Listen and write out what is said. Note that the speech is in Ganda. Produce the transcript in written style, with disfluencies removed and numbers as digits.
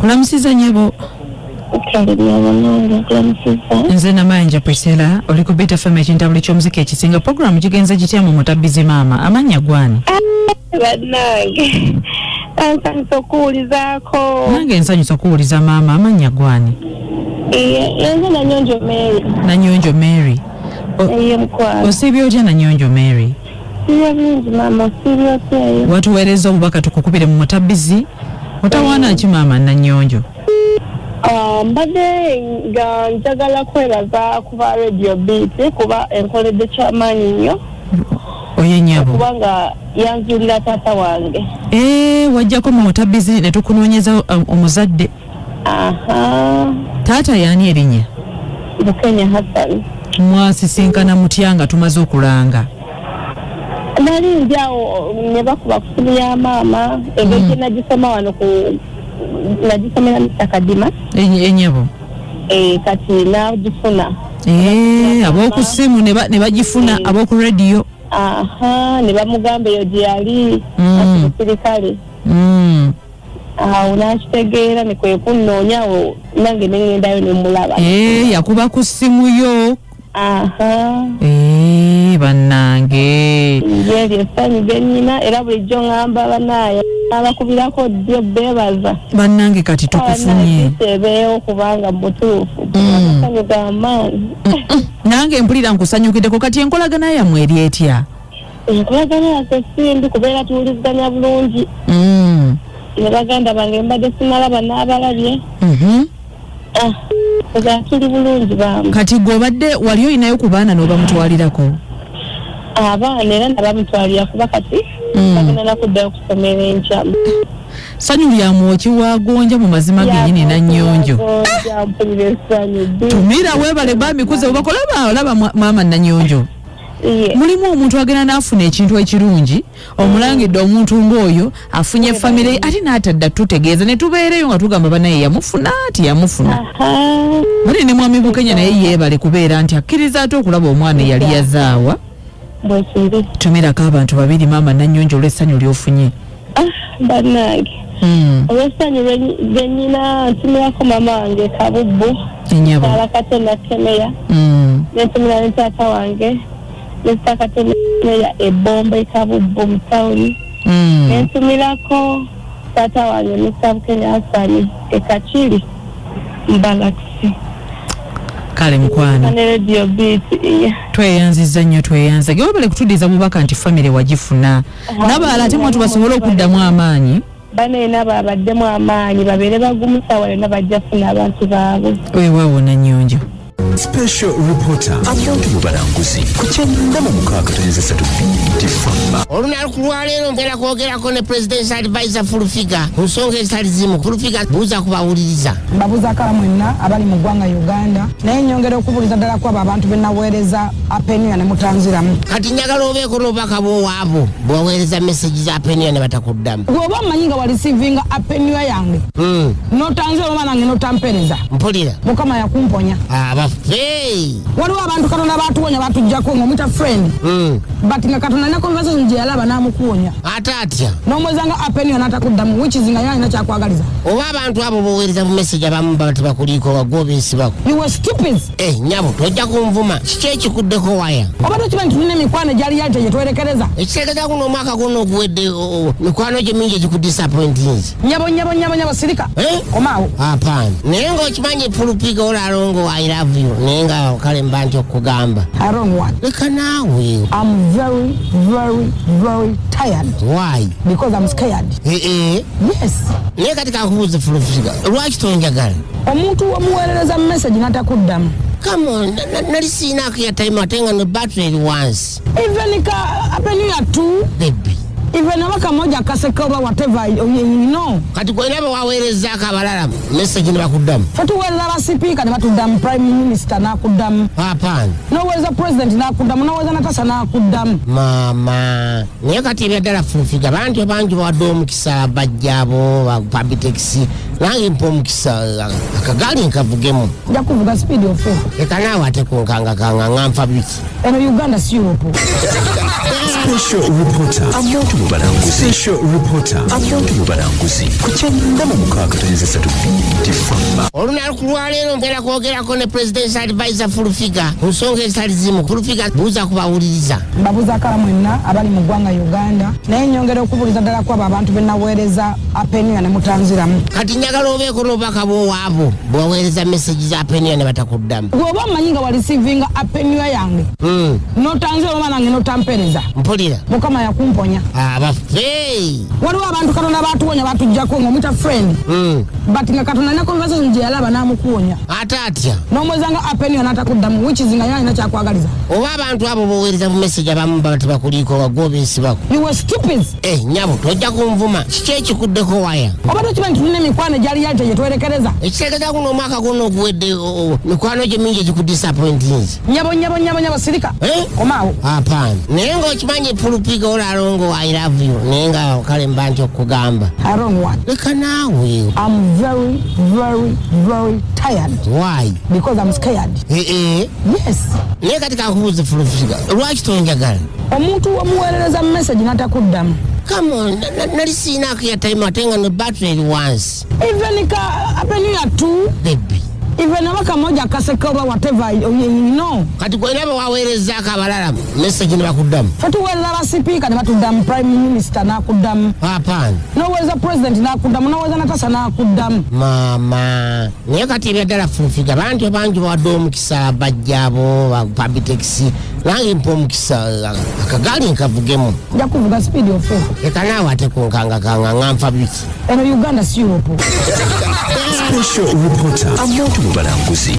Kulamusiza nyebo. Nze namanja Priscilla oliko beta fm ekintabuli ky'omuziki ekisinga program kigenza kitya mu mutabizi mama amanya gwani bannange nsanyusa okuwulizako nange nsanyusa okuwuliza mama amanya gwani yanze Nanyonjo Mary osibye otya Nanyonjo Mary bulungi mama osibye otya watuweereza obubaka tukukubire mu mutabizi otawaana ki mama Nanyonjo mbadde nga njagala kwebaza kuba radio beat kuba enkoledde kyamaanyi nnyo oye nyabo kubanga yanzulira taata wange wajjako mu mutabizi ne tukunoonyeza omuzadde taata yaani erinnya Bukenya Hassan mwasisinkana mutya nga tumaze okulanga nali njawo ne bakuba ku simu ya maama engeri nagisoma wano nagisomera Mr. Kadima enyabo kati nagifuna ab'oku simu ne bagifuna ab'oku radio ne bamugamba eyo gyeyali musirikale awo nakitegeera ne kwe kunnoonyawo nange neŋŋendayo ne mulaba yakuba ku simu yo bannange ngeri Esanyu gennyina era bulijjo ŋŋamba banaaya abakubirako ddyo beebaza bannange kati tukufunye ebeewo kubanga mutuufu Esanyu g'amaanyi nange Mpulira nkusanyukiddeko kati enkolagana yammwe eri etya enkolagana yase simbi kubeera tuwuliziganya bulungi ne baganda bange mbadde sinalaba n'abalabye tuli bulungi baamu kati gw'obadde wali oyinayo ku baana n'oba mutwalirako abaana era nabamutwalira kuba kati bagenda nakuddayo kusomera enkya Sanyu lyamwoki wagonja mu mazima genyini Nanyonjo tumira webale bamikuze obakola olaba mama Nanyonjo mulimu omuntu agenda n'afuna ekintu ekirungi omulangidde omuntu ng'oyo afunye famire ate n'atadda tutegeeza ne tubeereyo nga tugamba banaye yamufuna bali ne mwami Bukenya naye yeebale kubeera nti akkiriza ate okulaba omwana eyali yazaawa tumirako abantu babiri mama Nanyonjo olw'essanyu lyofunye bannange olw'essanyu lwennyina ntumirako mama wange Kabubbu alakate nakemeya nentumira ne taata wange nesitakatemeya ebomba ekabubbu mu tawuni nentumirako taata wange Mr. Bukenya Hassan ekakiri mbalakisi kale mukwano radio beat tweyanziza nnyo tweyanza gewebale kutudiza bubaka nti famire wagifuna nabaala ate mwatu basobole okuddamu amaanyi bane nabo abaddemu amaanyi babeere bagumusa wale bajja funa abantu baabwe weewaawo Nanyonjo Special reporter abantu mubalanguzi kukyenda mu mukaaga tonyezesa tufamba olunaku kulwaleero mpera kwogerako ne presidential advisor Fulfiga ku nsonga ezitali zimu Fulfiga buuza kubawuliriza mbabuuza kala mwenna abali mu ggwanga Uganda naye nyongera okubuuliza ddala kwabo abantu be naweereza apenia ne mutanziramu kati njagala obeeko n'obubaka bw'owaabo bwewaweereza message za apenia ne batakuddamu bw'oba mmanyi nga walisiivinga apenia yange n'otanzira oba nange n'otampereza Mpulira Mukama yakumponya waliwo abantu Katonda batuwonya batujjako ng'omuyita friend but nga Katonda ne conversation gye yalaba n'amukuwonya ate atya n'omwezanga apenia n'atakuddamu which is nga yalina kyakwagaliza oba abantu abo boweereza mu message abamu baba tebakuliiko wagwobeesibako you were stupid nyabo tojja kunvuma kiki ekikuddeko waya oba tokiba nti tulina emikwano egyali yalite gye twerekereza ekitegeeza kuno omwaka guno oguwedde mikwano gye mingi egikudisappointinze nyabo sirika omaawo apaana naye ng'okimanyi Fulfiga olaalongo I love you naye nga kale mba nti okugamba leka naawe I'm very very very tired. Why? Because I'm scared. Yes. Naye kati kankubuuze Fulfiga lwaki tonjagala omuntu wamuweerereza message natakuddamu come on nali siinaako ya time ate nga ne battery eri wansi even apenia too baby even waka moja kaseka oba whatever you know kati kwelaba waweerezaako abalala message ne bakuddamu fatuweereza abasipiika ne batuddamu prime minister n'akuddamu apaana n'oweereza president n'akuddamu n'oweereza Natasha n'akuddamu maama naye kati ebyaddala Fulfiga bantu bangi bawadde omukisa bajjaabo babitex nange mpa omukisa akagali nkavugemu. Nja kuvuga speed ofe. Leka naawe ate kunkangakanga ngamfa biki. Eno Uganda si Europe. Special reporter amuntu mu balanguzi. Special reporter amuntu mu balanguzi. Kukyenda mu mukaaga tonyeza 3 olunaku lwaleero mpera kwogerako ne presidential advisor Fulufiga ku nsonga ezitali zimu. Fulufiga buuza kubawuliriza. Mbabuuza kala mwenna abali mu ggwanga Uganda naye nyongera okubuuliza ddala kwabo abantu be naweereza apenia ne mutanziramu. Kati njagala obeeko n'obubaka bw'owaabo bwewaweereza message za apenia ne batakuddamu. Gwoba omanyi nga walisivinga apenia yange notanzira oba nange notampereza. Mpulira Mukama yakumponya. Abaffe waliwo abantu Katonda batuwonya batujjako ng'omuyita friend but nga Katonda ne conversation gye yalaba n'amukuwonya ate atya n'omwezanga apenia n'atakuddamu which is nga yalina kyakwagaliza. oba abantu abo boweereza bu message abamu baba tebakuliiko wagwobeesibako. You were stupid. Nyabo tojja kunvuma kiki ekikuddeko waya. Obadde okimanyi tulina emikwano egyali yajja gye twerekereza. Ekitegeeza kuno omwaka guno oguwedde mikwano gye mingi egikudisappointinze. Nyabo sirika omaawo. Apaana naye ng'okimanyi Mpulira olaalongo I love you naye nga kale mba nti okugamba. I don't want. Leka naawe. I'm very, very, very tired. Why? Because I'm scared. Yes. Naye kati kankubuuze Mpulira lwaki tonjagala? Omuntu omuweerereza message n'atakuddamu. Come on, nali siinaako ya time ate nga ne battery eri wansi. Even ka apenia too. Baby. Even abaka moja kaseka oba whatever you know. Kati gwena baweerezaako abalala message ne bakuddamu. Fatuweereza basipiika ne batuddamu, prime minister n'akuddamu. Apaana. N'oweereza president n'akuddamu, n'oweereza Natasha n'akuddamu. Maama naye kati ebyaddala Mpulira bantu bangi bawadde omukisa bajjaabo babitaxi nange mpa omukisa akagali nkavugemu. Nja kuvuga speed ofe. Leka naawe ate kunkangakanga ngamfa biki. Eno Uganda si Europe. Special reporter amuntu mu balanguzi.